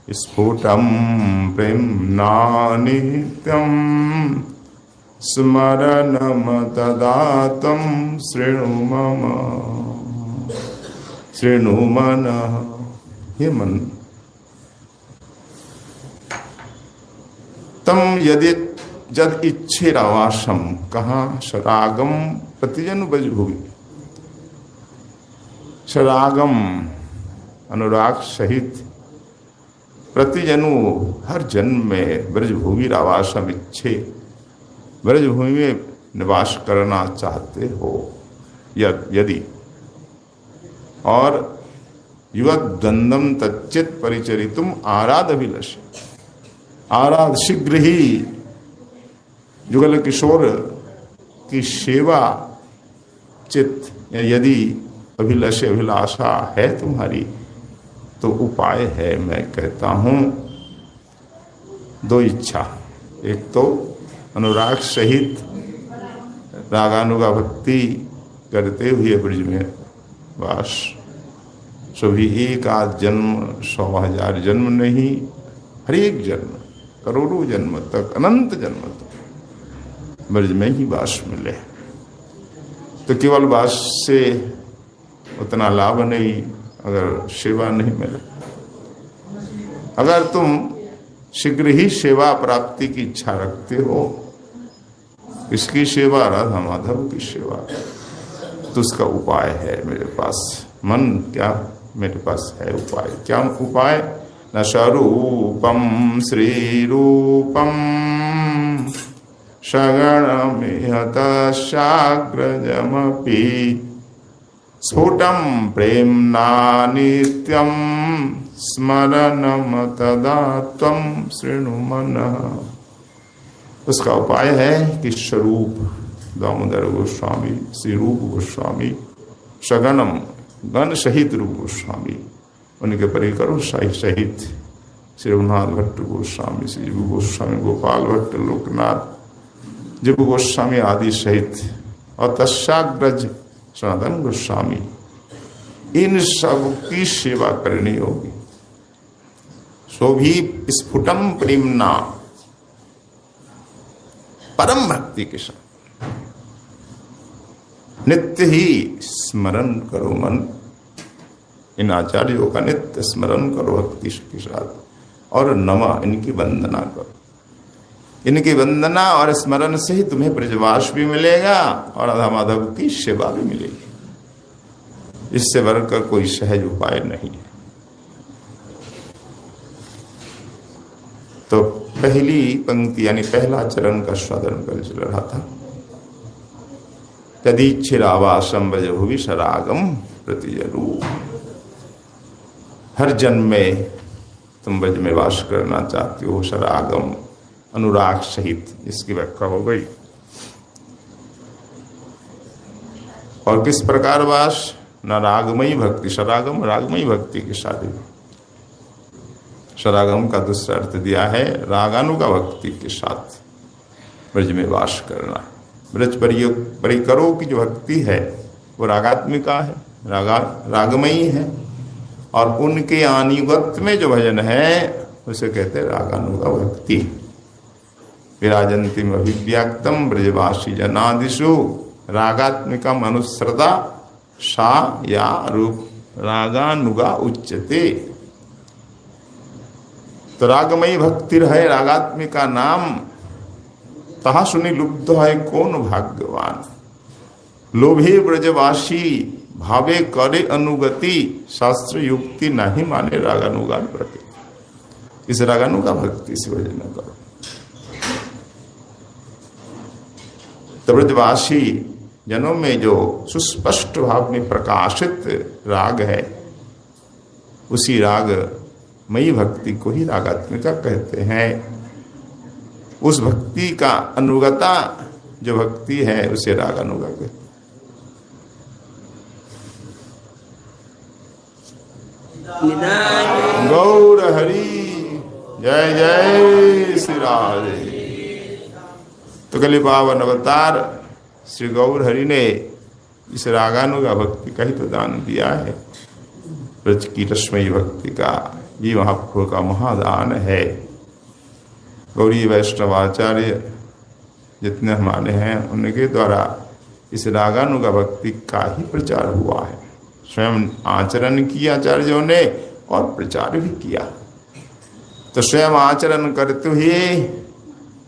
स्फुटं प्रेम्णा नित्यं स्मरणमतदातं शृणु मनः। हे मन, तम यदि जद इच्छेरावासम, कहाँ शरागम प्रतिजन बजभुवि। शरागम अनुराग सहित प्रतिजनु हर जन्म में ब्रजभूमि रावासम इच्छे, ब्रजभूमि में निवास करना चाहते हो यदि, और युवक द्वंद्वम तच्चित परिचरितुम आराध अभिलष, आराध शीघ्र ही जुगल किशोर की सेवा चित्त, यदि अभिलष अभिलाषा है तुम्हारी तो उपाय है। मैं कहता हूं दो इच्छा, एक तो अनुराग सहित रागानुगा भक्ति करते हुए ब्रज में वास, सभी एक आध जन्म 100,000 जन्म नहीं, हर एक जन्म करोड़ों जन्म तक, अनंत जन्म तक ब्रज में ही वास मिले। तो केवल वास से उतना लाभ नहीं अगर सेवा नहीं मिले। अगर तुम शीघ्र ही सेवा प्राप्ति की इच्छा रखते हो, इसकी सेवा, राधा माधव की सेवा, तो उसका उपाय है मेरे पास। मन, क्या मेरे पास है उपाय? क्या उपाय? न स्वरूपम श्री रूपम सगणमिहतशाग्रजमपि स्फुटं प्रेम्णा नित्यं स्मरणमतदा त्वं शृणु मनः। उसका उपाय है कि स्वरूप दामोदर गोस्वामी, श्री रूप गोस्वामी, सगणम गण सहित रूप गोस्वामी, उनके परिकरों सहित श्री रघुनाथ भट्ट गोस्वामी, श्री जीव गोस्वामी, गोपाल भट्ट, लोकनाथ, जीव गोस्वामी आदि सहित, और तस्याग्रज सनातन गोस्वामी, इन सब की सेवा करनी होगी। सो भी स्फुटम प्रेमना, परम भक्ति के साथ नित्य ही स्मरण करो मन। इन आचार्यों का नित्य स्मरण करो भक्ति के साथ, और नमा, इनकी वंदना करो। इनकी वंदना और स्मरण से ही तुम्हें ब्रजवास भी मिलेगा और राधा माधव की सेवा भी मिलेगी। इससे बढ़कर कोई सहज उपाय नहीं है। तो पहली पंक्ति यानी पहला चरण का स्वादन कर चल रहा था। तदीच्छिरावासम ब्रजभुवि शरागम प्रतिजनु। हर जन्म में तुम ब्रज में वास करना चाहते हो, शरागम अनुराग सहित, इसकी व्याख्या हो गई। और किस प्रकार वास? न रागमयी भक्ति, शरागम रागमयी भक्ति के साथ। शरागम का दूसरा अर्थ दिया है रागानुगा भक्ति के साथ ब्रज में वास करना। ब्रज परिकरों की जो भक्ति है वो रागात्मिका है, रागमयी है, और उनके अनुगत्य में जो भजन है उसे कहते हैं रागानुगा भक्ति। विराजंतिम अभिव्यक्तम ब्रजवासी जनादिषु रागात्मिकम अनुसृता सा या रूप रागानुगा उच्यते। तो रागमयी भक्ति है रागात्मिका नाम, तहा सुनि लुब्ध है कौन भाग्यवान। लोभे ब्रजवासी भावे करे अनुगति, शास्त्र युक्ति नहीं माने रागानुगान प्रति। इस रागानुगा भक्ति से भजन करो। तो ब्रजवासी जनों में जो सुस्पष्ट भाव में प्रकाशित राग है, उसी राग मयी भक्ति को ही रागात्मिका कहते हैं। उस भक्ति का अनुगता जो भक्ति है उसे रागानुगा कहते हैं। गौर हरि, जय जय श्री राधे। तो कली पावन अवतार श्री गौर हरि ने इस रागानुगा भक्ति का ही तो दान दिया है। ब्रज की रसमयी भक्ति का ये महाप्रभु का महादान है। गौरी वैष्णवाचार्य जितने हमारे हैं उनके द्वारा इस रागानुगा भक्ति का ही प्रचार हुआ है। स्वयं आचरण किया आचार्यों ने और प्रचार भी किया। तो स्वयं आचरण करते हुए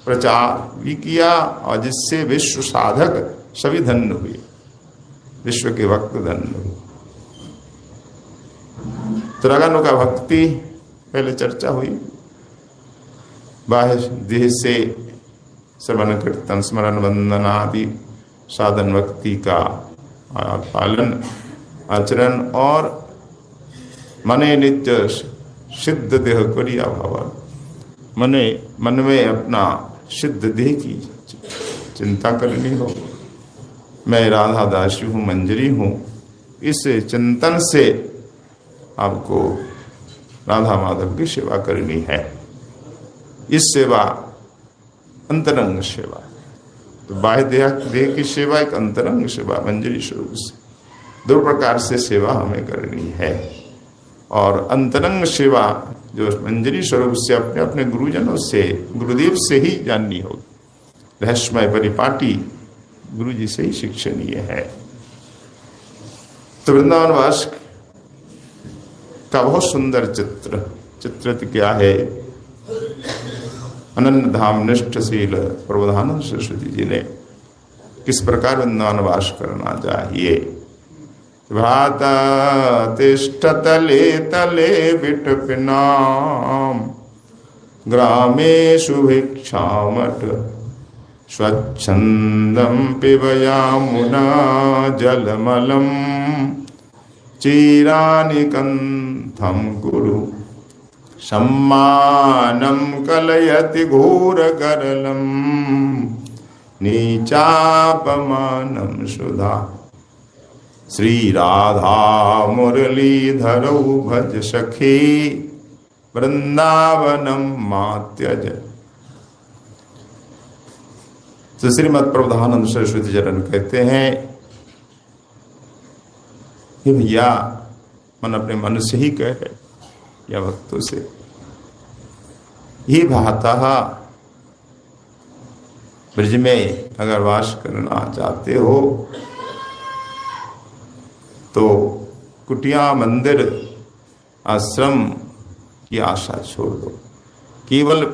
प्रचार भी किया और जिससे विश्व साधक सभी धन्य हुए, विश्व के भक्त धन्य हुए। तो रागानुगा भक्ति पहले चर्चा हुई। बाह्य देह से श्रवण कीर्तन स्मरण वंदन आदि साधन भक्ति का पालन आचरण और मने नित्य सिद्ध देह करिया भाव, मन में अपना सिद्ध देह की चिंता करनी हो। मैं राधा दासी हूँ, मंजरी हूँ, इस चिंतन से आपको राधा माधव की सेवा करनी है। इस सेवा अंतरंग सेवा, तो बाह्य देह की सेवा एक अंतरंग सेवा मंजरी स्वरूप से, दो प्रकार से सेवा हमें करनी है। और अंतरंग सेवा जो मंजरी स्वरूप से अपने अपने गुरुजनों से, गुरुदेव से ही जाननी होगी। रहस्यमय परिपाटी गुरु जी से ही शिक्षणीय है। तो वृंदावन वास का बहुत सुंदर चित्रित क्या है। अनन्य धाम निष्ठशील प्रबोधानंद सरस्वती जी ने किस प्रकार वृंदावन वास करना चाहिए। भ्राता तिष्ठ तले तले विटपिनाम ग्रामेषु भिक्षामठ स्वच्छंदम पिबयामुना जलमलम चीरानि कंथम कुरु सम्मानं कलयति घोरगरलं नीचापमानं सुधा श्री राधा मुरलीधरौ भज सखी वृंदावनम मात्यज। तो श्रीमद् प्रबोधानंद सरस्वती चरण कहते हैं कि भैया मन अपने मन से ही कहे या भक्तों से, ये भाता ब्रज में अगर वास करना चाहते हो तो कुटिया मंदिर आश्रम की आशा छोड़ दो, केवल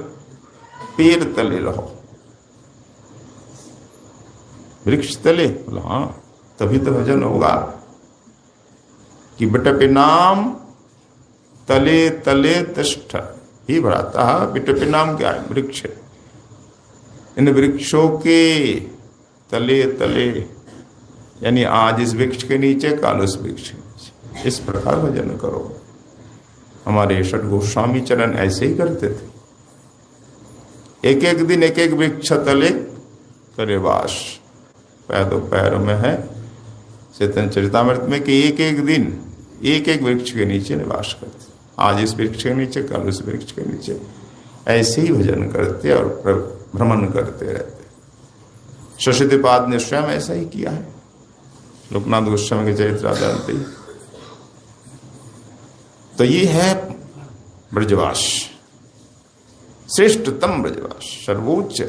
पेड़ तले रहो। वृक्ष तले, बोला हाँ तभी तो भजन होगा। कि बिटपे नाम तले तले तिष्ठ ही भराता। बिटपे नाम क्या है? वृक्ष। इन वृक्षों के तले तले, यानी आज इस वृक्ष के नीचे, काल उस वृक्ष के नीचे, इस प्रकार भजन करो। हमारे षट गोस्वामी चरण ऐसे ही करते थे। एक एक दिन एक एक वृक्ष तले करे वास। पैदों पैरों में है चैतन्य चरितामृत में कि एक एक दिन एक एक वृक्ष के नीचे निवास करते। आज इस वृक्ष के नीचे, कल उस वृक्ष के नीचे, ऐसे ही भजन करते और भ्रमण करते रहते। सरस्वतीपाद ने स्वयं ऐसा ही किया है। लोकनाथ गोस्वामी के चरित्र आधारित ही। तो ये है ब्रजवास, श्रेष्ठतम ब्रजवास, सर्वोच्च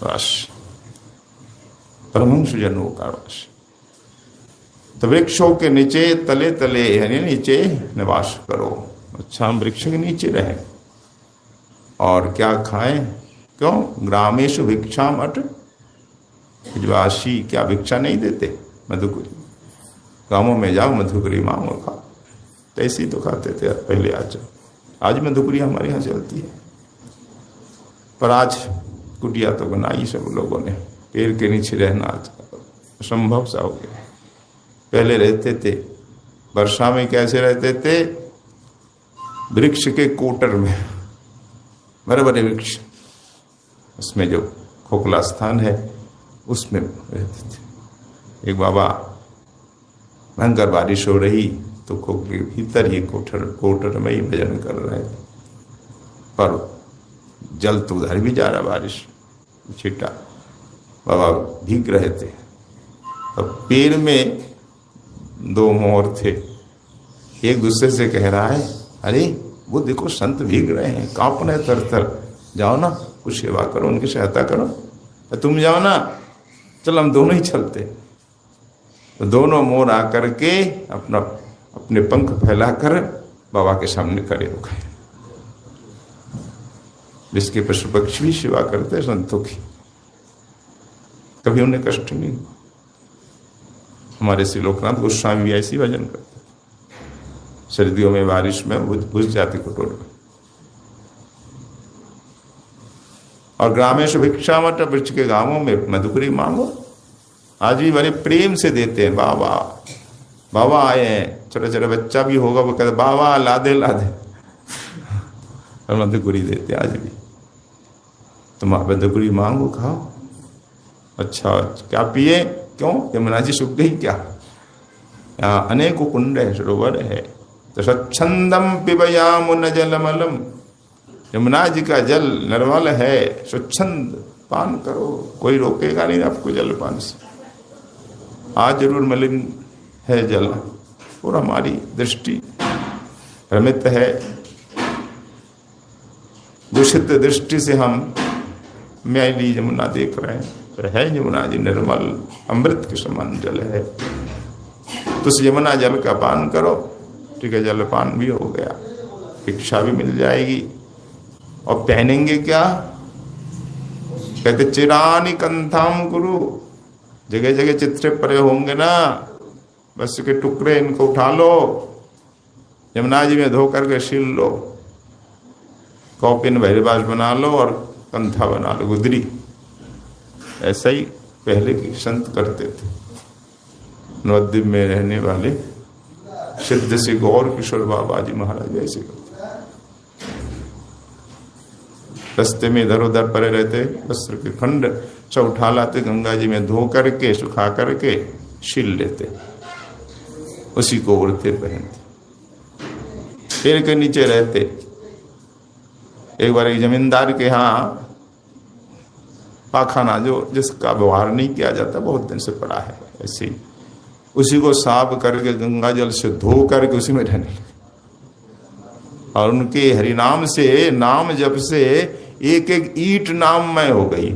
वास, परमहंस जनों का वास। तो वृक्षों के नीचे तले तले, यानी नीचे निवास करो। अच्छा, हम वृक्ष के नीचे रहें और क्या खाएं? क्यों? ग्रामेषु भिक्षामठ। ब्रजवासी क्या भिक्षा नहीं देते? मधुकरी। गांवों में जाओ, मधुकरी मांगो, खाओ। तो ऐसे ही तो खाते थे पहले। आज मधुकरी हमारे यहाँ चलती है, पर आज कुटिया तो बनाई सब लोगों ने। पेड़ के नीचे रहना आज असंभव सा हो गया। पहले रहते थे, वर्षा में कैसे रहते थे? वृक्ष के कोटर में, बड़े बड़े वृक्ष, उसमें जो खोखला स्थान है उसमें रहते थे। एक बाबा, भयंकर बारिश हो रही तो खोखले के भीतर ही कोटर में ही भजन कर रहे थे, पर जल तो उधर भी जा रहा, बारिश छिटा। बाबा भीग रहे थे। अब पेड़ में दो मोर थे, एक दूसरे से कह रहा है अरे वो देखो संत भीग रहे हैं, कांप रहे तर तर, जाओ ना कुछ सेवा करो, उनकी सहायता करो। तो तुम जाओ ना, चल हम दोनों ही चलते। तो दोनों मोर आकर के अपने पंख फैलाकर बाबा के सामने खड़े हो गए। जिसके पशु पक्षी भी सेवा करते संतों की, कभी उन्हें कष्ट नहीं। हमारे श्री लोकनाथ गोस्वामी भी ऐसी भजन करते, सर्दियों में बारिश में घुस जाती कुटोर में। और ग्रामेश भिक्षामट, वृक्ष के गांवों में मधुकरी मांगो, आज भी बड़े प्रेम से देते हैं। बाबा बाबा आए हैं, छोटा छोटा बच्चा भी होगा, वो कहते बाबा ला दे ला दे, और मधुकरी देते आज भी। तुम मधुकरी मांगो, खाओ। अच्छा क्या पिए, क्यों, यमुना जी सूख गई क्या? यहाँ अनेकों कुंड है, सरोवर है। तो स्वच्छंदम पिबयामुन जलमलम, यमुना जी का जल निर्मल है, स्वच्छंद पान करो, कोई रोकेगा नहीं आपको जलपान से। आज जरूर मलिन है जल, और हमारी दृष्टि भ्रमित है, दूषित दृष्टि से हम मैली यमुना देख रहे हैं। तो है यमुना जी निर्मल अमृत के समान जल है। तो उस यमुना जल का पान करो, ठीक है, जलपान भी हो गया, भिक्षा भी मिल जाएगी। और पहनेंगे क्या? कहते चिरानी कंथाम गुरु, जगह जगह चित्रे परे होंगे ना, बस के टुकड़े इनको उठा लो, यमुना जी में धो करके सील लो, कौपिन भैरवास बना लो और कंथा बना लो, गुदरी। ऐसा ही पहले के संत करते थे। नवद्वीप में रहने वाले सिद्ध से गौर किशोर बाबा जी महाराज ऐसे करते, रस्ते में इधर उधर पड़े रहते, वस्त्र के खंड सब उठा लाते, गंगा जी में धो करके सुखा करके सील लेते, उसी को उड़ते पहनते, पेड़ के नीचे रहते। एक बार एक जमींदार के यहाँ पाखाना जो जिसका व्यवहार नहीं किया जाता, बहुत दिन से पड़ा है ऐसे ही, उसी को साफ करके गंगा जल से धो करके उसी में रहने लगे। और उनके हरिनाम से, नाम जब से एक एक ईंट नाममय हो गई।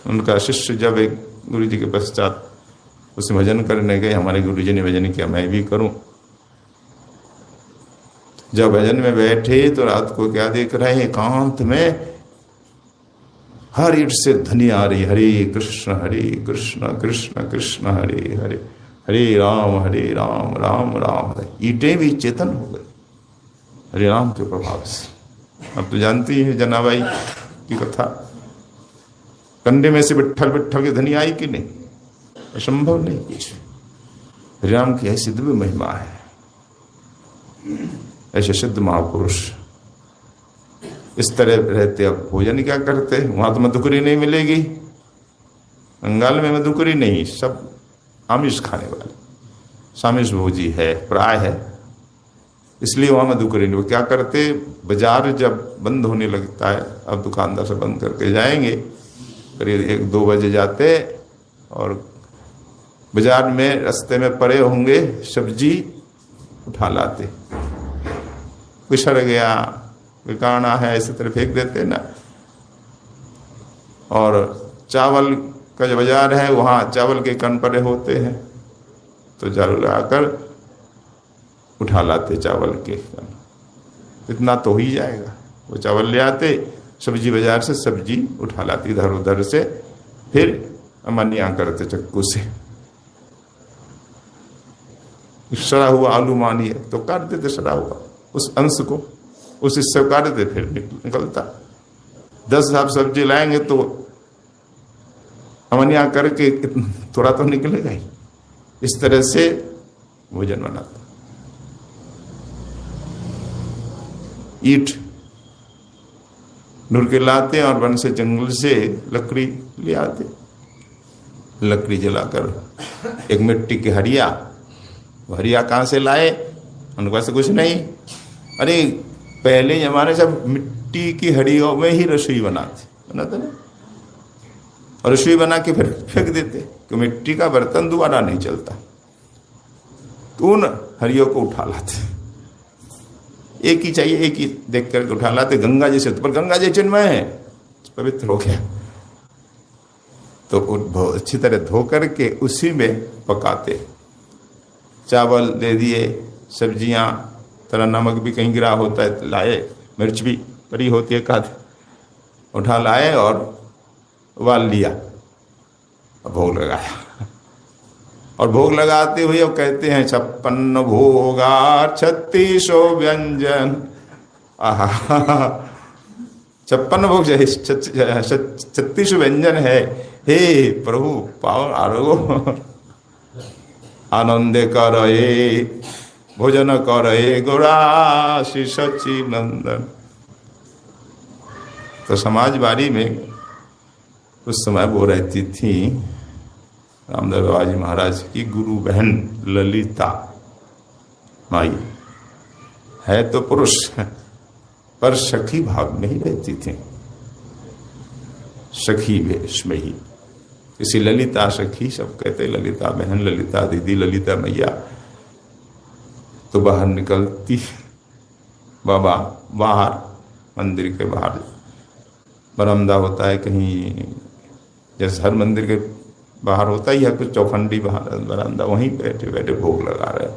उनका शिष्य जब एक गुरु जी के पश्चात उसे भजन करने गए, हमारे गुरु जी ने भजन किया, मैं भी करूं। जब भजन में बैठे तो रात को क्या देख रहे हैं, एकांत में हर ईंट से ध्वनि आ रही, हरे कृष्ण कृष्ण कृष्ण हरे हरे, हरे राम राम राम हरे। ईंटें भी चेतन हो गई हरे राम के प्रभाव से। अब तो जानती है जनाबाई की कथा, कंडे में से विट्ठल विट्ठल की ध्वनि आई कि नहीं? असंभव नहीं कुछ। हरे राम की ऐसी दिव्य महिमा है। ऐसे सिद्ध महापुरुष इस तरह रहते। अब भोजन क्या करते? वहां तो मधुकरी नहीं मिलेगी, बंगाल में मधुकरी नहीं, सब आमिष खाने वाले, सामिष भोजी है, प्राय है, इसलिए वहां मधुकरी नहीं। वो क्या करते, बाजार जब बंद होने लगता है, अब दुकानदार से बंद करके जाएंगे, करीब 1-2 बजे जाते, और बाजार में रास्ते में पड़े होंगे सब्जी उठा लाते, कुछ सड़ गया, बिकाना है, इसी तरह फेंक देते ना। और चावल का जो बाजार है, वहाँ चावल के कण पड़े होते हैं, तो झाड़ू लगाकर उठा लाते चावल के कण। इतना तो ही जाएगा। वो चावल ले आते, सब्जी बाजार से सब्जी उठा लाती इधर उधर से, फिर अमनिया करते चक्कू से। सड़ा हुआ आलू मानिए तो काट देते, सड़ा हुआ उस अंश को, उस हिस्से को काट देते, फिर निकलता। 10 आप सब्जी लाएंगे तो अमनिया करके थोड़ा तो निकलेगा ही। इस तरह से भोजन बनाता। ईंट ढूंढ के लाते और वन से, जंगल से लकड़ी ले आते, लकड़ी जलाकर एक मिट्टी की हरिया, हरिया कहाँ से लाए? उनके पास कुछ नहीं। अरे पहले जमाने सब मिट्टी की हरियों में ही रसोई बनाते ना, और रसोई बना के फिर फेंक देते, कि मिट्टी का बर्तन दोबारा नहीं चलता। तो उन हरियों को उठा लाते एक ही चाहिए, एक ही देख करके उठा लाते, गंगा जैसे, पर गंगा जी चिन्मय है, पवित्र हो गया। तो अच्छी तरह धो करके उसी में पकाते। चावल दे दिए, सब्जियां, तरह नमक भी कहीं गिरा होता है लाए, मिर्च भी पड़ी होती है काद, उठा लाए और उबाल लिया, भोग लगाया। और भोग लगाते हुए अब कहते हैं 56 भोगा 36 व्यंजन। आहा, 56 भोग 36 व्यंजन है। हे प्रभु पावन आरोग्य आनंदे करे भोजन करे गौराशी सची नंदन। तो समाजवाड़ी में उस समय वो रहती थी रामदेव बाबा जी महाराज की गुरु बहन ललिता माई, है तो पुरुष पर सखी भाव में ही रहती थी, सखी वेश में ही। इसी ललिता सखी सब कहते, ललिता बहन, ललिता दीदी, ललिता मैया। तो बाहर निकलती, बाबा बाहर मंदिर के बाहर बरामदा होता है कहीं, जैसे हर मंदिर के बाहर होता ही है कुछ चौखंडी बाहर बरामदा, वहीं बैठे बैठे भोग लगा रहे।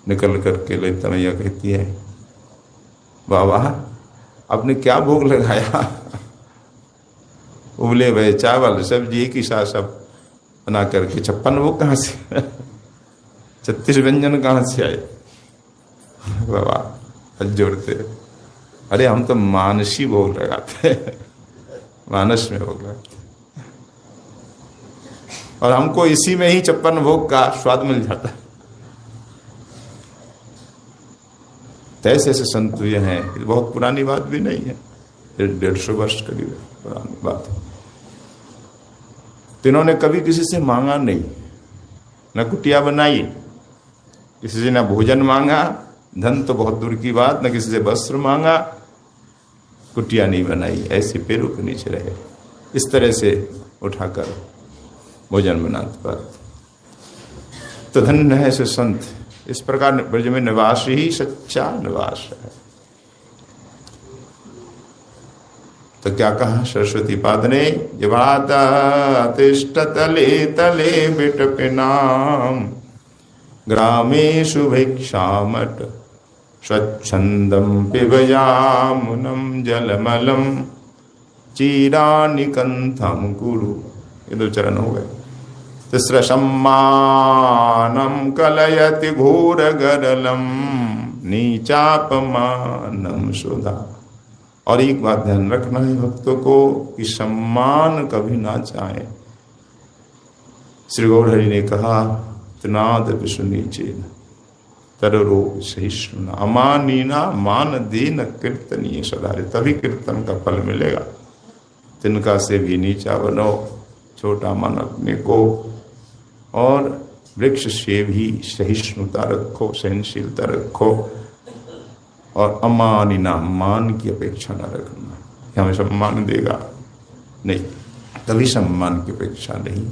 निकल करके ललिता मैया कहती है, बाबा आपने क्या भोग लगाया? उबले हुए चावल सब्जी एक ही साथ सब बना करके 56 भोग कहाँ से 36 व्यंजन कहाँ से आए? बाबा हाथ जोड़ते, अरे हम तो मानसी भोग लगाते, मानस में भोग लगाते, और हमको इसी में ही 56 भोग का स्वाद मिल जाता है। ऐसे ऐसे संत हुए हैं, बहुत पुरानी बात भी नहीं है, 150 वर्ष करीब पुरानी बात है। तो इन्होंने कभी किसी से मांगा नहीं, न कुटिया बनाई, किसी से न भोजन मांगा, धन तो बहुत दूर की बात, न किसी से वस्त्र मांगा, कुटिया नहीं बनाई, ऐसे पैरों के नीचे रहे, इस तरह से उठाकर भोजन बनाते पाते। तो धन्य है ऐसे संत। इस प्रकार ब्रज में निवास ही सच्चा निवास है। तो क्या कहा सरस्वती पाद ने, जिवाता तिष्ठ तले तले बिटपिनाम ग्रामेषु भिक्षामट स्वच्छंदम पिबयामुनम जलमलम चीरानिकंथम गुरु। ये 2 चरण हो गए। तिस्र सम्मानम कलयति घोर गरलम नीचापमानम सुधा। और एक बात ध्यान रखना है भक्तों को कि सम्मान कभी ना चाहे। श्री गौरहरि ने कहा, तनाद विष्णुनीचे तरो सहिष्णुना अमानीना मान दीन कीर्तनीय सदारे। तभी कीर्तन का फल मिलेगा। तिनका से भी नीचा बनो, छोटा मन अपने को, और वृक्ष से भी सहिष्णुता रखो, सहनशीलता रखो, और अमानिना मान की अपेक्षा न रखना कि हमें सम्मान देगा, नहीं, तभी सम्मान की अपेक्षा नहीं।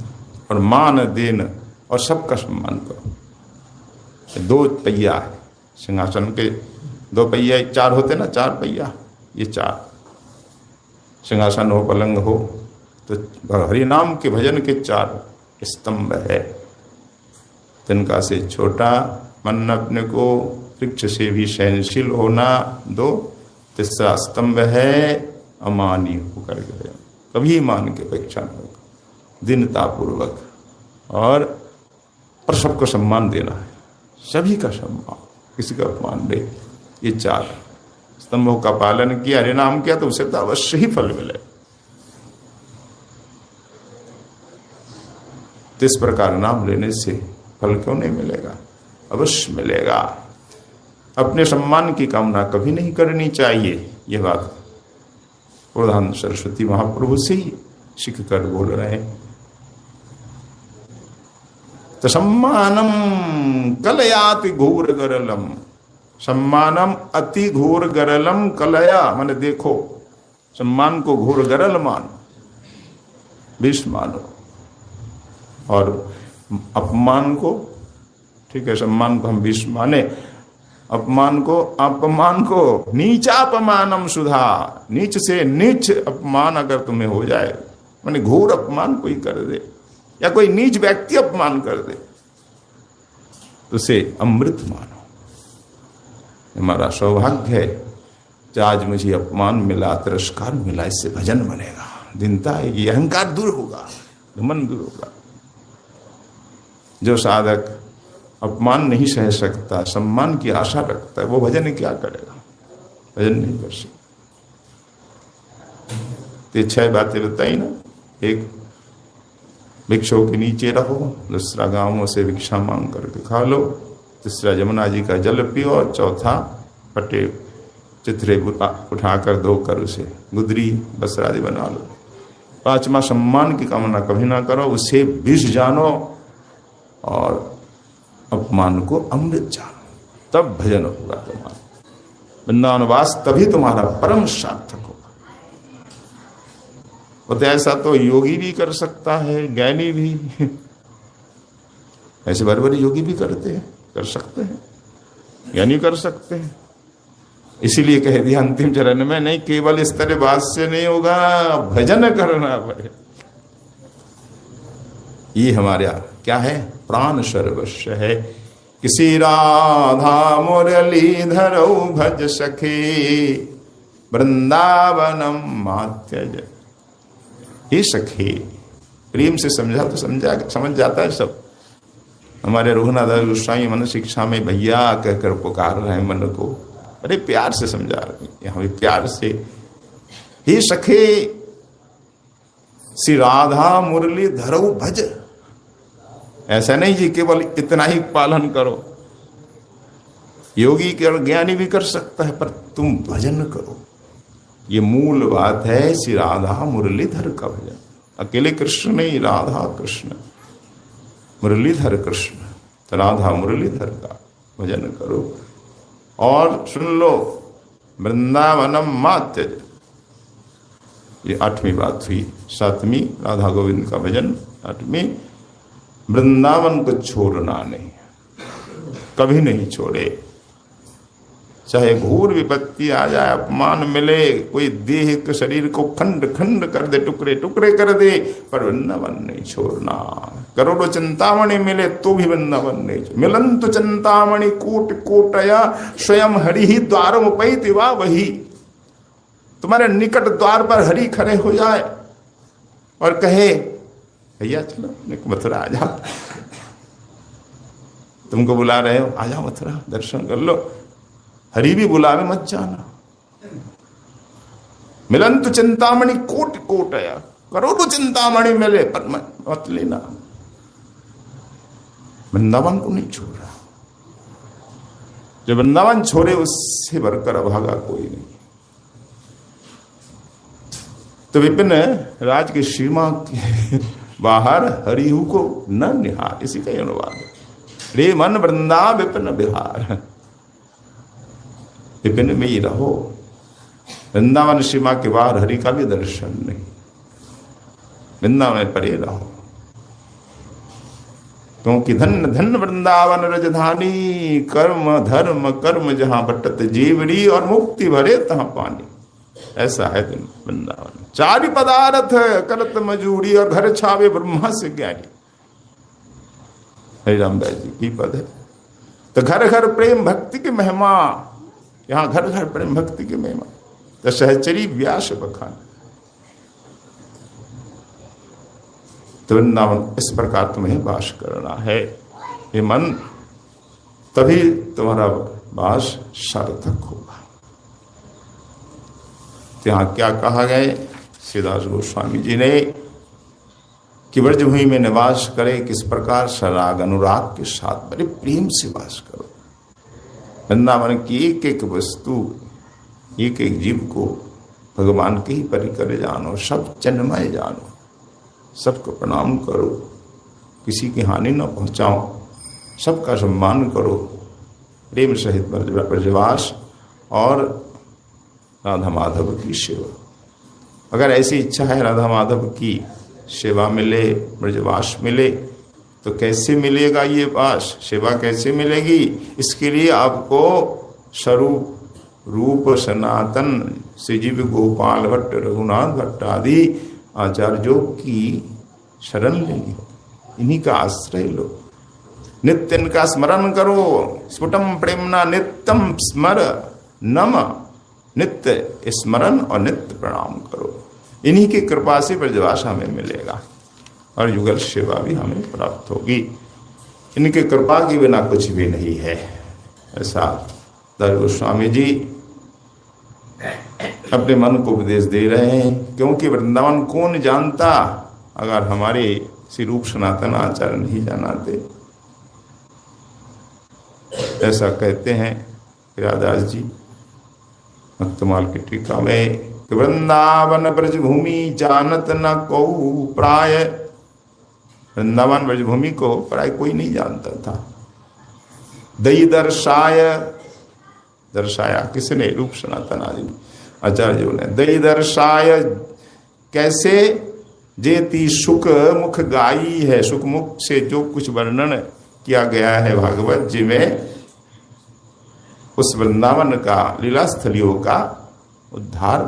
और मान देन, और सबका सम्मान करो। 2 पहिया है सिंहासन के, 2 पहिया 4 होते ना, 4 पहिया, ये 4 सिंहासन हो, पलंग हो, तो हरि नाम के भजन के 4 स्तंभ है। तिनका से छोटा मन अपने को, वृक्ष से भी सहनशील होना 2, तीसरा स्तंभ है अमानी होकर के, कभी मान के अपेक्षा न होगा, दीनता पूर्वक, और पर सबको सम्मान देना है, सभी का सम्मान, किसी का अपमान नहीं। ये 4 स्तंभों का पालन किया, हरि नाम किया, तो उसे तो अवश्य ही फल मिले। तो इस प्रकार नाम लेने से फल क्यों नहीं मिलेगा? अवश्य मिलेगा। अपने सम्मान की कामना कभी नहीं करनी चाहिए। यह बात प्रधान सरस्वती महाप्रभु से ही सीख कर बोल रहे हैं। तो सम्मानम कलयाति घोर गरलम, सम्मानम अति घोर गरलम कलया, माने देखो, सम्मान को घोर गरल मानो, विष मानो, और अपमान को, ठीक है, सम्मान को हम विष माने, अपमान को नीचापमानम सुधा, नीच से नीच अपमान अगर तुम्हें हो जाए, माने घोर अपमान कोई कर दे या कोई नीच व्यक्ति अपमान कर दे, तो उसे अमृत मानो। हमारा सौभाग्य है कि आज मुझे अपमान मिला, तिरस्कार मिला, इससे भजन बनेगा, दीनता आएगी, अहंकार दूर होगा, घमंड दूर होगा। जो साधक अपमान नहीं सह सकता, सम्मान की आशा रखता है, वो भजन क्या करेगा? भजन नहीं कर सकता। तो 6 बातें बताई ना, एक भिक्षुओं के नीचे रहो, दूसरा गांवों से भिक्षा मांग करके खा लो, तीसरा यमुना जी का जल पियो, चौथा पटे चित्रे उठाकर धोकर उसे गुदरी बस्त्र आदि बना लो, पांचवा सम्मान की कामना कभी ना करो, उसे विष जानो और अपमान को अमृत जानो, तब भजन होगा तुम्हारा। वृंदावनवास तभी तुम्हारा परम सार्थक होगा। तो ऐसा तो योगी भी कर सकता है, ज्ञानी भी, ऐसे बड़े बड़े योगी भी करते हैं, कर सकते हैं, ज्ञानी कर सकते हैं। इसीलिए कह दिया अंतिम चरण में, नहीं केवल इस तरह बात से नहीं होगा, भजन करना पड़ेगा। ये हमारा क्या है? प्राण सर्वस्व है। किसी राधा मुरलीधरौ भज सखे, वृंदावनम मात्यज। हे सखे, प्रेम से समझा तो समझ जाता है सब। हमारे रघुनाथ गोस्वामी मन शिक्षा में भैया कहकर पुकार रहे हैं मन को, बड़े प्यार से समझा रहे हैं, यहाँ भी प्यार से। हे सखे, श्री राधा मुरली धरऊ भज। ऐसा नहीं जी केवल इतना ही पालन करो, योगी के और ज्ञानी भी कर सकता है, पर तुम भजन करो। ये मूल बात है श्री राधा मुरलीधर का भजन। अकेले कृष्ण नहीं, राधा कृष्ण, मुरलीधर कृष्ण, तो राधा मुरलीधर का भजन करो। और सुन लो, वृंदावनम मात्यज, ये 8वीं बात हुई। 7वीं राधा गोविंद का भजन, 8वीं वृंदावन को छोड़ना नहीं, कभी नहीं छोड़े। चाहे घोर विपत्ति आ जाए, अपमान मिले, कोई देह के शरीर को खंड खंड कर दे, टुकड़े टुकड़े कर दे, पर वृंदावन नहीं छोड़ना। करोड़ों चिंतामणि मिले तो भी वृंदावन नहीं छोड़। मिलंतु चिंतामणि कोट कोटया, स्वयं हरि ही द्वारम उपैति वा वही। तुम्हारे निकट द्वार पर हरि खड़े हो जाए और कहे, भैया चलो मथुरा आ जाओ, तुमको बुला रहे हो, आ जाओ मथुरा दर्शन कर लो। हरि भी बुलावे मत जाना। मिलंतु चिंतामणि कोट कोटया, करोड़ों चिंतामणि मिले पर मत लेना। वृंदावन को नहीं छोड़ रहा। जो वृंदावन छोड़े उससे बढ़कर अभागा कोई नहीं। तो विपिन राज की सीमा के बाहर हरिहु को न निहार, इसी का अनुवाद है। रे मन वृंदा विपिन बिहार, विपिन में ही रहो। वृंदावन सीमा के बाहर हरि का भी दर्शन नहीं, वृंदावन परे रहो। क्योंकि धन धन वृंदावन रजधानी, कर्म धर्म कर्म जहां बटत जीवड़ी, और मुक्ति भरे तहां पानी। ऐसा है वृंदावन। 4 पदार्थ करत मजूरी, और घर छावे ब्रह्मा से ज्ञानी। हरिराम दास जी की पद है। तो घर घर प्रेम भक्ति की महिमा, यहाँ घर घर प्रेम भक्ति की महिमा। तो सहचरी व्यास बखान। तो वृंदावन इस प्रकार तुम्हें वास करना है ये मन, तभी तुम्हारा वास सार्थक होगा। तो यहाँ क्या कहा गया श्रीदास गोस्वामी जी ने कि ब्रजभूमि में निवास करे, किस प्रकार सराग अनुराग के साथ बड़े प्रेम से वास करो। वृंदावन की एक एक वस्तु, एक एक जीव को भगवान के ही परिकर जानो, सब चिन्मय जानो, सबको प्रणाम करो, किसी की हानि न पहुंचाओ, सबका सम्मान करो, प्रेम सहित ब्रजवास और राधा माधव की सेवा। अगर ऐसी इच्छा है राधा माधव की सेवा मिले, ब्रजवास मिले, तो कैसे मिलेगा ये वास, सेवा कैसे मिलेगी? इसके लिए आपको स्वरूप रूप सनातन श्रीजीव गोपाल भट्ट रघुनाथ भट्ट आदि आचार्यों की शरण लेगी, इन्हीं का आश्रय लो, नित्य इनका स्मरण करो। स्फुटम प्रेमना नित्यम स्मर नम, नित्य स्मरण और नित्य प्रणाम करो। इन्हीं की कृपा से ब्रजवास हमें मिलेगा और युगल सेवा भी हमें प्राप्त होगी। इनकी कृपा के बिना कुछ भी नहीं है। ऐसा दास गोस्वामी जी अपने मन को उपदेश दे रहे हैं, क्योंकि वृंदावन कौन जानता अगर हमारे श्री रूप सनातन आचार्य नहीं जानते। ऐसा कहते हैं प्रियादास जी भक्तमाल की टीका में कि वृंदावन ब्रजभूमि जानत न को प्राय, वृंदावन ब्रजभूमि को प्राय कोई नहीं जानता था। दई दर्शाय, दर्शाया किसने? रूप सनातन आदि आचार्यों ने। दई दर्शाय कैसे? जेती सुख मुख गाई है, सुख मुख से जो कुछ वर्णन किया गया है भागवत जी में, उस वृंदावन का लीला स्थलियों का उद्धार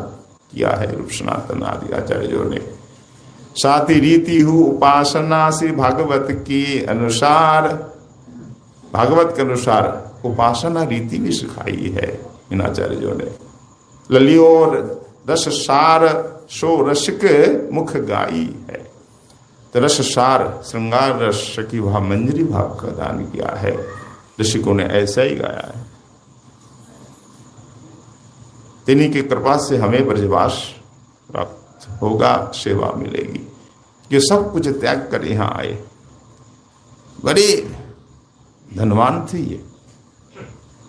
किया है रूप सनातन आदि आचार्यों ने। साथ ही रीति हु उपासना से भागवत की अनुसार, भागवत के अनुसार उपासना रीति भी सिखाई है इन आचार्यों ने। ललियो रस सार सो रसिक मुख गाई है, तो रस सार श्रृंगार रस की भाव मंजरी भाव का दान किया है, ऋषिकों ने ऐसा ही गाया है। तिन्हीं की कृपा से हमें ब्रजवास प्राप्त होगा, सेवा मिलेगी। ये सब कुछ त्याग कर यहाँ आए, बड़े धनवान थे, ये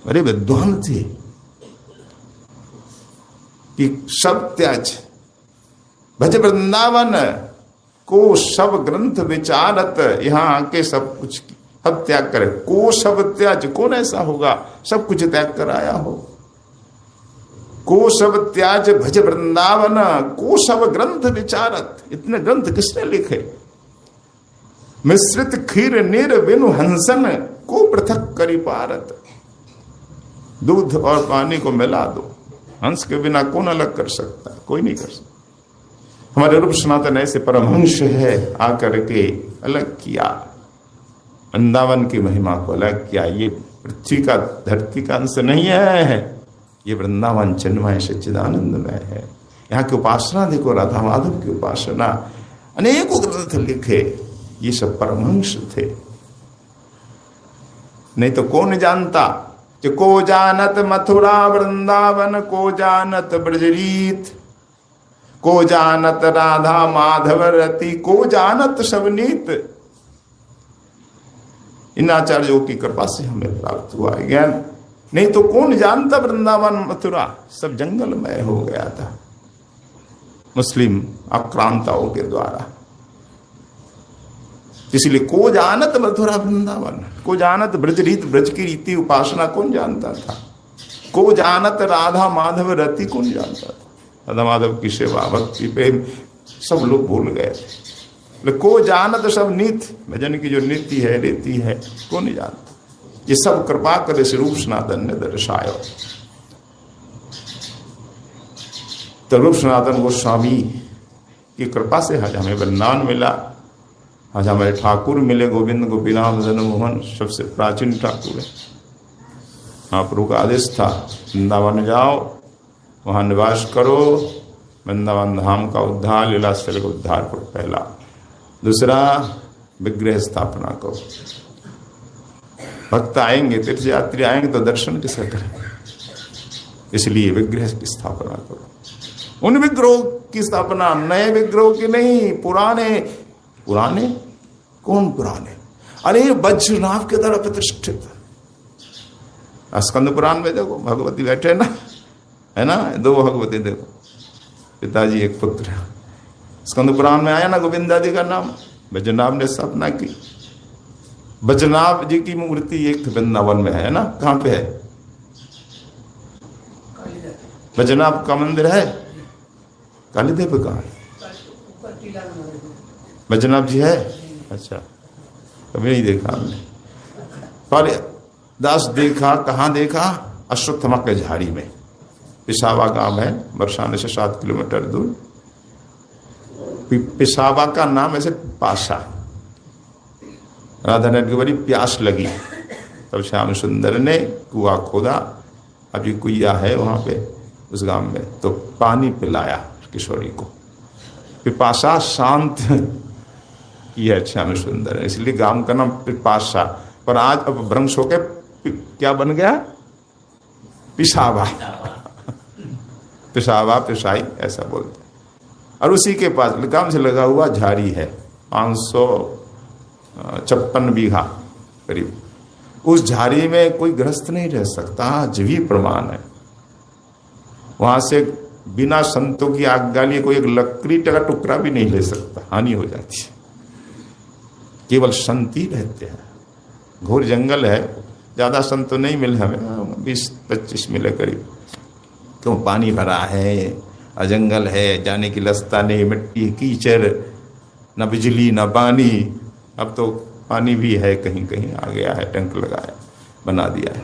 बड़े विद्वान थे कि सब त्याज भज वृंदावन को सब ग्रंथ विचारत, यहाँ आके सब कुछ सब त्याग करे। को सब त्याज, कौन ऐसा होगा सब कुछ त्याग कर आया हो? को सब त्याज भज वृंदावन को सब ग्रंथ विचारत, इतने ग्रंथ किसने लिखे? मिश्रित खीर नीर बिनु हंसन को पृथक करी पारत, दूध और पानी को मिला दो, हंस के बिना कौन अलग कर सकता? कोई नहीं कर सकता। हमारे रूप सनातन ऐसे परमहंस है, आकर के अलग किया, वृंदावन की महिमा को अलग किया। ये पृथ्वी का धरती का अंश नहीं है, ये वृंदावन चिन्मय सच्चिदानंदमय है। यहाँ की उपासना देखो, राधा माधव की उपासना, अनेकों ग्रंथ लिखे, ये सब परमहंस थे। नहीं तो कौन जानता कि को जानत मथुरा वृंदावन, को जानत ब्रजरीत, को जानत राधा माधव रति, को जानत सबनीत। इन आचार्यों की कृपा से हमें प्राप्त हुआ है ज्ञान। नहीं तो कौन जानता वृंदावन मथुरा, सब जंगलमय हो गया था मुस्लिम आक्रांताओं के द्वारा। इसलिए को जानत मथुरा वृंदावन, को जानत ब्रजरीत, ब्रज की रीति उपासना कौन जानता था? को जानत राधा माधव रति, कौन जानता था? राधा माधव की सेवा भक्ति प्रेम सब लोग भूल गए थे। को जानत सब नीति, भजन की जो नीति है रीति है, कौन नहीं जानता? ये सब कृपा करे श्री रूप सनातन ने दर्शाया। तो रूप सनातन गोस्वामी की कृपा से आज हमें वृंदावन मिला, आज हमारे ठाकुर मिले, गोविंद गोपीनाथ मदन मोहन सबसे प्राचीन ठाकुर है। महाप्रभु का आदेश था वृंदावन जाओ, वहाँ निवास करो, वृंदावन धाम का उद्धार, लीला स्थल का उद्धार करो। पहला। दूसरा, विग्रह स्थापना करो। भक्त आएंगे, तीर्थ यात्री आएंगे तो दर्शन किसका करें? इसलिए विग्रह की स्थापना करो। उन विग्रहों की स्थापना, नए विग्रहों की नहीं, पुराने। पुराने कौन पुराने? अरे वज्रनाभ के द्वारा प्रतिष्ठित। स्कंद पुराण में देखो भगवती बैठे ना, है ना, दो भगवती देखो, पिताजी एक पुत्र। स्कंद पुराण में आया ना गोविंदादि का नाम, वज्रनाभ ने स्थापना की। वज्रनाभ जी की मूर्ति एक वृंदावन में है ना, कहाँ पे है? वज्रनाभ का मंदिर है, कालीदेव कहाँ है? वज्रनाभ जी है? अच्छा, कभी नहीं देखा हमने। पर दास देखा, कहाँ देखा? अश्वत्थमा के झाड़ी में। पिसावा गांव है बरसाने से 7 किलोमीटर दूर। पिसावा का नाम ऐसे पासा। राधा रानी की बड़ी प्यास लगी, तब श्याम सुंदर ने कुआं खोदा, अभी कुइया है वहां पे उस गांव में, तो पानी पिलाया किशोरी को। पिपासा शांत की है श्याम सुंदर, इसलिए गांव का नाम पिपासा। पर आज अब भ्रंश होके क्या बन गया? पिसावा। पिसावा पिसाई ऐसा बोलते। और उसी के पास गांव से लगा हुआ झाड़ी है, 556 बीघा करीब। उस झाड़ी में कोई गृहस्थ नहीं रह सकता, आज भी प्रमाण है। वहां से बिना संतों की आज्ञा लिए कोई एक लकड़ी का टुकड़ा भी नहीं ले सकता, हानि हो जाती है। केवल संत ही रहते हैं। घोर जंगल है, ज्यादा संत तो नहीं मिले हमें, 20-25 मिले करीब। क्यों? पानी भरा है और जंगल है, जाने की रास्ता नहीं, मिट्टी कीचड़, न बिजली न पानी। अब तो पानी भी है, कहीं कहीं आ गया है, टैंक लगाया बना दिया है।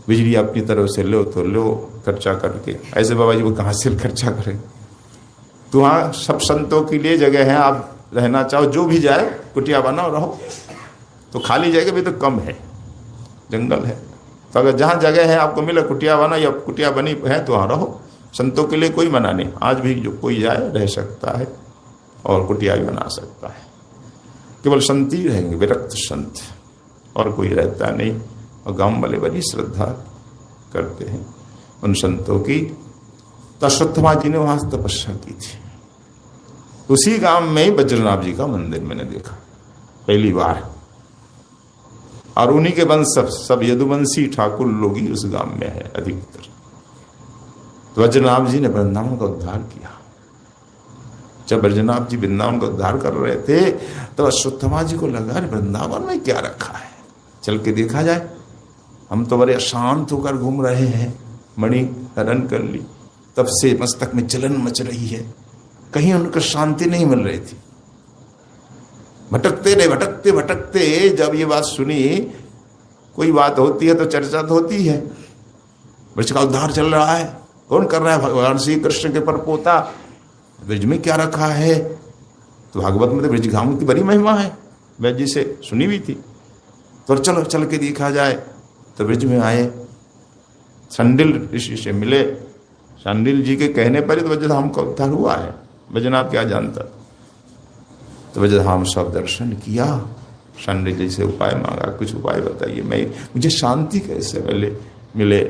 बिजली अपनी तरफ से लो तो लो खर्चा करके। ऐसे बाबा जी वो कहाँ से खर्चा करें? तो वहाँ सब संतों के लिए जगह है, आप रहना चाहो जो भी जाए कुटिया बनाओ रहो। तो खाली जगह भी तो कम है, जंगल है। तो अगर जहाँ जगह है आपको मिले कुटिया बना या कुटिया बनी है तो वहाँ रहो। संतों के लिए कोई मना नहीं, आज भी जो कोई जाए रह सकता है और कुटिया भी बना सकता है। केवल संत ही रहेंगे, विरक्त संत, और कोई रहता नहीं। और गांव वाले बड़ी श्रद्धा करते हैं उन संतों की। अश्वत्थमा जी ने वहां तपस्या की थी। उसी गांव में ही बज्रनाभ जी का मंदिर मैंने देखा पहली बार। और उन्हीं के वंश सब यदुवंशी ठाकुर लोग ही उस गांव में है अधिकतर। तो बज्रनाभ जी ने वृंदावन का उद्धार किया। जब बज्रनाभ जी वृंदावन का उद्धार कर रहे थे तो अश्वत्थमा जी को लगा वृंदावन में क्या रखा है, चल के देखा जाए। हम तो बड़े अशांत होकर घूम रहे हैं, मणि हरण कर ली, तब से मस्तक में जलन मच रही है, कहीं उनको शांति नहीं मिल रही थी। भटकते रहे, भटकते भटकते जब ये बात सुनी, कोई बात होती है तो चर्चा तो होती है, ब्रज का उद्धार चल रहा है, कौन कर रहा है? भगवान श्री कृष्ण के परपोता, ब्रज में क्या रखा है? तो भागवत में तो ब्रज धाम की बड़ी महिमा है, वैद्य जी से सुनी हुई थी। तो चलो चल के देखा जाए। तो ब्रज में आए, संडिल ऋषि से मिले। संडिल जी के कहने पर ही तो ब्रजधाम का उद्धार हुआ है, बैजनाथ क्या जानता। तो ब्रजधाम सब दर्शन किया। संडिल जी से उपाय मांगा, कुछ उपाय बताइए, मुझे शांति कैसे मिले।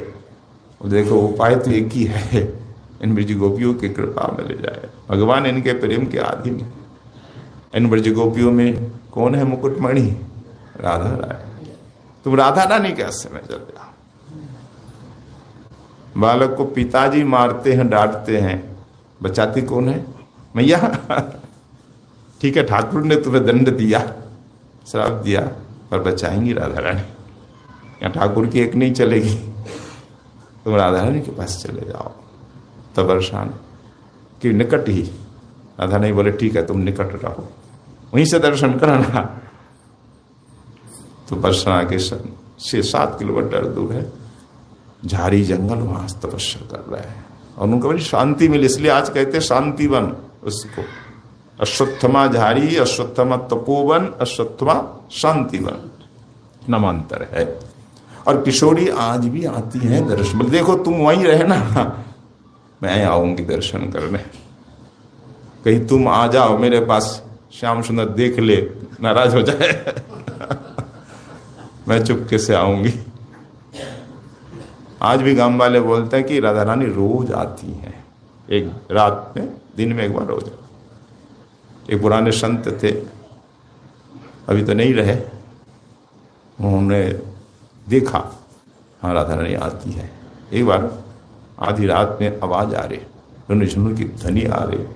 देखो उपाय तो एक ही है, इन ब्रज गोपियों की कृपा मिल जाए। भगवान इनके प्रेम के अधीन है। इन ब्रज गोपियों में कौन है मुकुटमणि? राधा रानी। तुम राधा रानी कैसे में चल जाओ? बालक को पिताजी मारते हैं, डांटते हैं, बचाती कौन है? मैया। ठीक है, ठाकुर ने तुम्हें दंड दिया, श्राप दिया, पर बचाएंगी राधा रानी। या ठाकुर की एक नहीं चलेगी, तुम राधा रानी के पास चले जाओ। तब बरसान कि निकट ही राधा नहीं बोले ठीक है तुम निकट रहो, वहीं से दर्शन करना। तो बरसाना के 6-7 किलोमीटर दूर है झाड़ी जंगल, वहां तपस्या कर रहे हैं और उनको बड़ी शांति मिली। इसलिए आज कहते शांतिवन उसको। अश्वत्थमा झाड़ी, अश्वत्थमा तपोवन, अश्वत्थमा शांतिवन, नामांतर है। और किशोरी आज भी आती हैं दर्शन। देखो तुम वहीं रहना, मैं आऊंगी दर्शन करने। कहीं तुम आ जाओ मेरे पास, श्याम सुंदर देख ले, नाराज हो जाए। मैं चुपके से आऊंगी। आज भी गांव वाले बोलते हैं कि राधा रानी रोज आती हैं, एक रात में, दिन में एक बार रोज। एक पुराने संत थे, अभी तो नहीं रहे, उन्होंने देखा हाँ राधा रानी आती है। एक बार आधी रात में आवाज आ रही, झुनझुन की ध्वनि आ रही,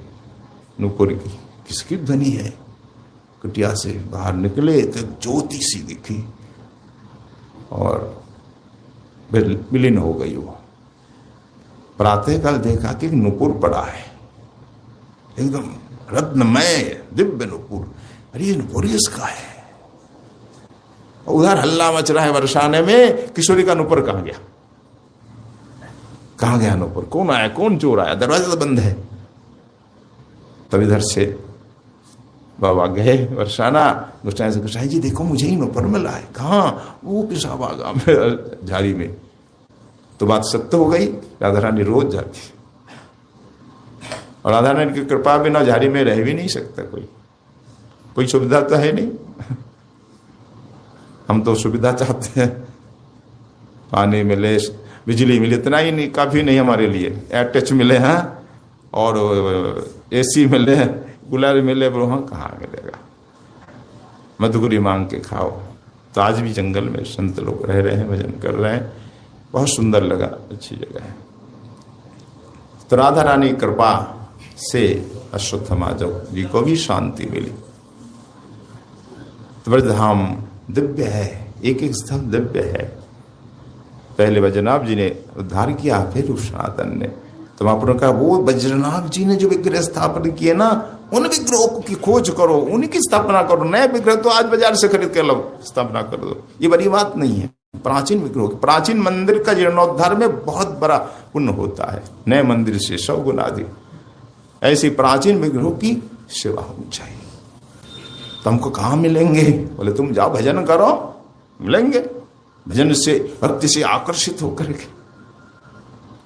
नुपुर की। किसकी ध्वनि है? कुटिया से बाहर निकले तो ज्योति सी दिखी और विलीन हो गई वो। प्रातःकाल देखा कि नुपुर पड़ा है, एकदम रत्नमय दिव्य नुपुर। अरे ये नुपुर इसका है। उधर हल्ला मच रहा है बरसाने में, किशोरी का नुपुर कहाँ गया? कहाँ गया नौकर, कौन आया, कौन चोर आया, दरवाजा तो बंद है। तब इधर से बाबा गए वर्षाना, गोसाई से, गोसाई जी देखो मुझे ही नौकर मिला है। कहाँ? वो पेशाब आगा में झाड़ी में। तो बात सत्य हो गई, राधा रानी रोज जाती, और राधा रानी की कृपा बिना झाड़ी में रह भी नहीं सकता कोई सुविधा तो है नहीं। हम तो सुविधा चाहते हैं, पानी मिले, बिजली मिले, इतना ही नहीं, काफी नहीं हमारे लिए। एयर टच मिले हैं और एसी मिले, कूलर मिले, वो हाँ कहाँ मिलेगा। मधुगुरी मांग के खाओ। तो आज भी जंगल में संत लोग रह रहे हैं, भजन कर रहे हैं, बहुत सुंदर लगा, अच्छी जगह है। तो राधा रानी कृपा से अश्वत्थामा जी को भी शांति मिली। तो ब्रजधाम दिव्य है, एक एक स्थल दिव्य है। पहले वैजनाथ जी ने उद्धार किया, फिर सनातन ने। तो महाप्रभु का वो वज्रनाथ जी ने जो विग्रह स्थापन किए ना, उन विग्रहों की खोज करो, उनकी स्थापना करो। नए विग्रह तो आज बाजार से खरीद कर लो, स्थापना कर दो, ये बड़ी बात नहीं है। प्राचीन विग्रहों, प्राचीन मंदिर का जीर्णोद्धार में बहुत बड़ा पुण्य होता है, नए मंदिर से 100 गुना अधिक। ऐसी प्राचीन विग्रहों की सेवा होनी चाहिए। तुमको कहाँ मिलेंगे? बोले तुम जाओ भजन करो, मिलेंगे। भजन से, भक्ति से आकर्षित होकर के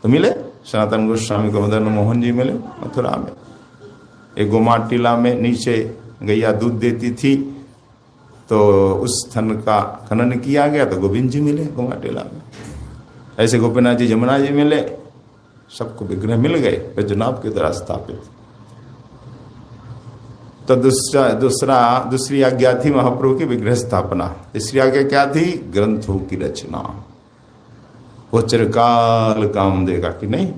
तो मिले। सनातन गोस्वामी को मदन मोहन जी मिले मथुरा में, एक गोमाट टीला में नीचे गैया दूध देती थी, तो उस थन का खनन किया गया, तो गोविंद जी मिले गोमाट टीला में। ऐसे गोपीनाथ जी, जमुना जी मिले, सबको विग्रह मिल गए वैजनाथ के द्वारा स्थापित। तो दूसरी आज्ञा थी महाप्रभु की विग्रह स्थापना। तीसरी आज्ञा क्या थी? ग्रंथों की रचना। वो चिरकाल काम देगा कि नहीं।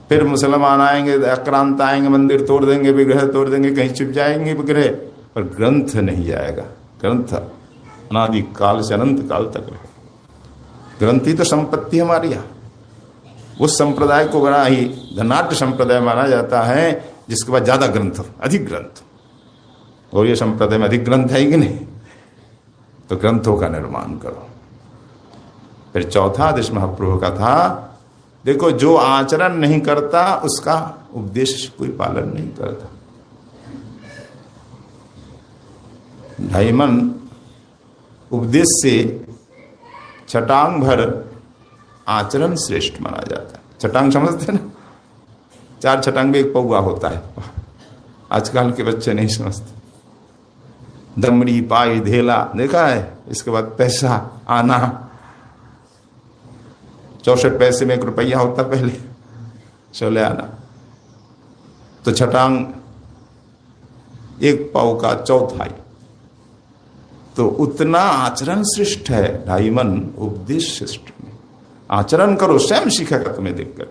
फिर मुसलमान आएंगे, आक्रांत आएंगे, मंदिर तोड़ देंगे, विग्रह तोड़ देंगे, कहीं छिप जाएंगे विग्रह, पर ग्रंथ नहीं जाएगा। ग्रंथ अनादि काल से अनंत काल तक रहे। ग्रंथ ही तो संपत्ति हमारी है। उस संप्रदाय को बड़ा ही धनाढ्य संप्रदाय माना जाता है जिसके बाद ज्यादा ग्रंथ, अधिक ग्रंथ। और ये संप्रदाय में अधिक ग्रंथ है कि नहीं? तो ग्रंथों का निर्माण करो। फिर चौथा आदेश महाप्रभु का था, देखो जो आचरण नहीं करता उसका उपदेश कोई पालन नहीं करता। ढाई मन उपदेश से छटांग भर आचरण श्रेष्ठ माना जाता है। छटांग समझते ना? 4 छटांग में 1 पौआ होता है। आजकल के बच्चे नहीं समझते। दमड़ी, पाई, धेला देखा है, इसके बाद पैसा आना। 64 पैसे में 1 रुपया होता पहले, चले आना। तो छटांग 1 पाव का चौथाई, तो उतना आचरण श्रेष्ठ है। ढाई मन उपदेश श्रेष्ठ। आचरण करो, स्वयं सीखेगा तुम्हें देखकर।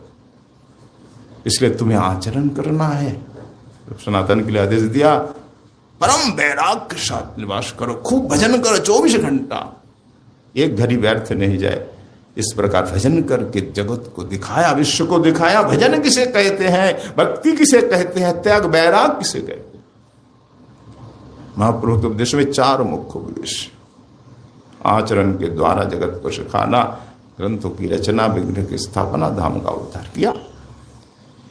इसलिए तुम्हें आचरण करना है। सनातन के लिए आदेश दिया, परम वैराग्य के साथ निवास करो, खूब भजन करो 24 घंटा, एक घड़ी व्यर्थ नहीं जाए। इस प्रकार भजन करके जगत को दिखाया, विश्व को दिखाया। भजन किसे कहते हैं, भक्ति किसे कहते हैं, त्याग वैराग किसे कहते हैं। महाप्रभु के उपदेश में 4 मुख्य उपदेश। आचरण के द्वारा जगत को सिखाना, ग्रंथों की रचना, विग्रह की स्थापना, धाम का उद्धार किया।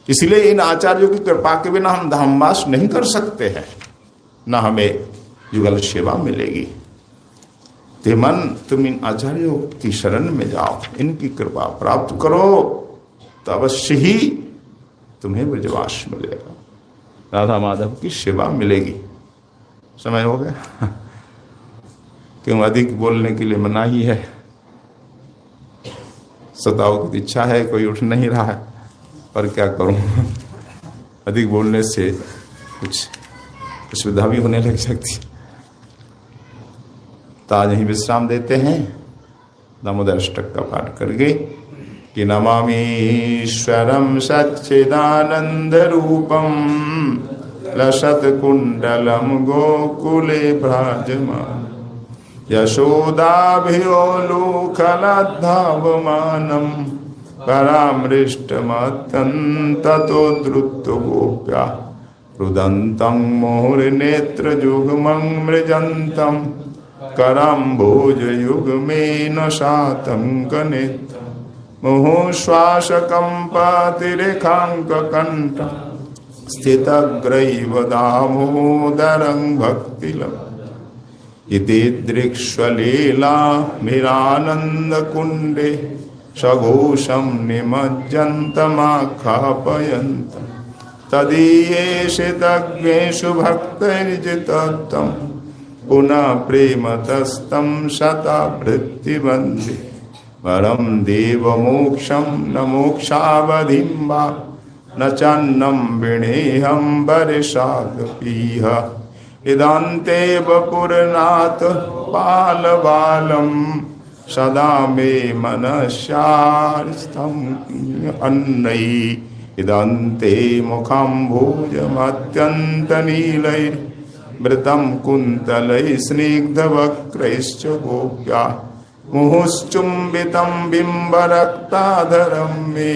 इसलिए इन आचार्यों की कृपा के बिना हम धामवास नहीं कर सकते हैं, न हमें युगल सेवा मिलेगी। ते मन तुम इन आचार्यों की शरण में जाओ, इनकी कृपा प्राप्त करो, तो अवश्य ही तुम्हें ब्रजवास मिलेगा, राधा माधव की सेवा मिलेगी। समय हो गया? क्यों? अधिक बोलने के लिए मनाही है। सताओ की इच्छा है, कोई उठ नहीं रहा है, पर क्या करूं, अधिक बोलने से कुछ असुविधा भी होने लग सकती। तो आज यहीं विश्राम देते हैं। दामोदर अष्टक का पाठ करके कि नमामीश्वरम सच्चिदानंद रूपम लसत कुंडलम गोकुले भ्राजमान यशोदाभियोलूखलद्धावमानम परामृष्टमत्यन्ततो धृत्तो गोप्या रुदन्तं मुहुर्नेत्रयुग्मं मृजन्तं कराम्भोजयुग्मेन शातङ्कनेत्रं मुहुश्वासकम्पतिरेखाङ्ककण्ठ स्थितग्रैव दामोदरं भक्तिलम् इति दृक्ष्वलीला मीरानन्दकुण्डे सघोषं निमज्जन्तमाख्यापयन्तम् तदीयेषु तज्ञेषु भक्तैर्जितत्वं पुनः प्रेमतस्तं शतावृत्तिवन्दे परं देवमोक्षं न मोक्षावधिं वा न चान्नं विनेहं वर्षादपीह इदान्ते वपुरनाथ बालबालं सदा मे मनस्यार्थं अन्नै इदान्ते मुखं भोजमत्यन्तनीलैर्मृतं कुन्तलैः स्निग्धवक्त्रैश्च गोप्या मुहुश्चुम्बितं बिम्बरक्ताधरं मे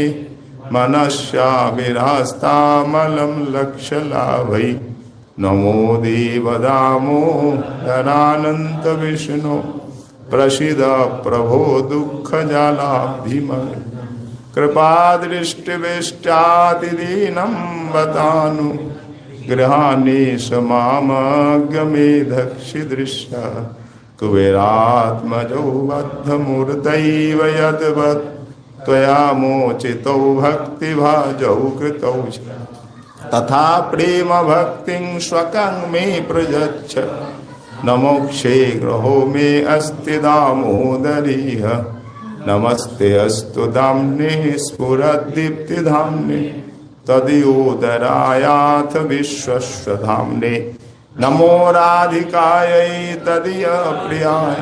मनस्या विरास्तामलं लक्ष्यलाभै नमो देवदामोदरानन्त विष्णु प्रसीद प्रभो दुःखजलाब्धिमय कृपादृष्टिविष्टातिदीनं बतानु गृहाणेश मामज्ञमेधक्षिदृश्य कुबेरात्मजौ बद्धमूर्तैव यद्वत् त्वया मोचितौ भक्तिभाजौ कृतौ तथा प्रेम भक्तिं स्वकं मे प्रयच्छ न मोक्षे ग्रहो मे अस्ति दामोदरीह नमस्ते अस्तु धाम्ने स्फुरद्दीप्तिधाम्ने तदयोदरायाथ विश्वस्य धाम्ने नमो राधिकायै तदीयप्रियाय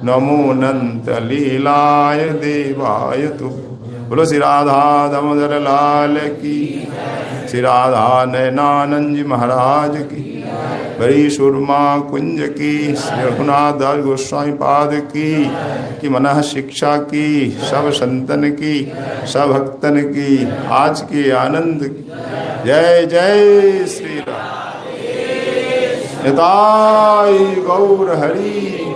नमो नन्दलीलाय देवाय तु बोलो श्री राधा दामोदर लाल की, श्री राधा नयनानंद जी महाराज की, बड़ी सुरमा कुंज की, श्री रघुनाथ दास गोस्वामी पाद की मनः शिक्षा की, सब संतन की, सब भक्तन की, आज के आनंद की। जय जय श्री राम। निताई गौर हरि।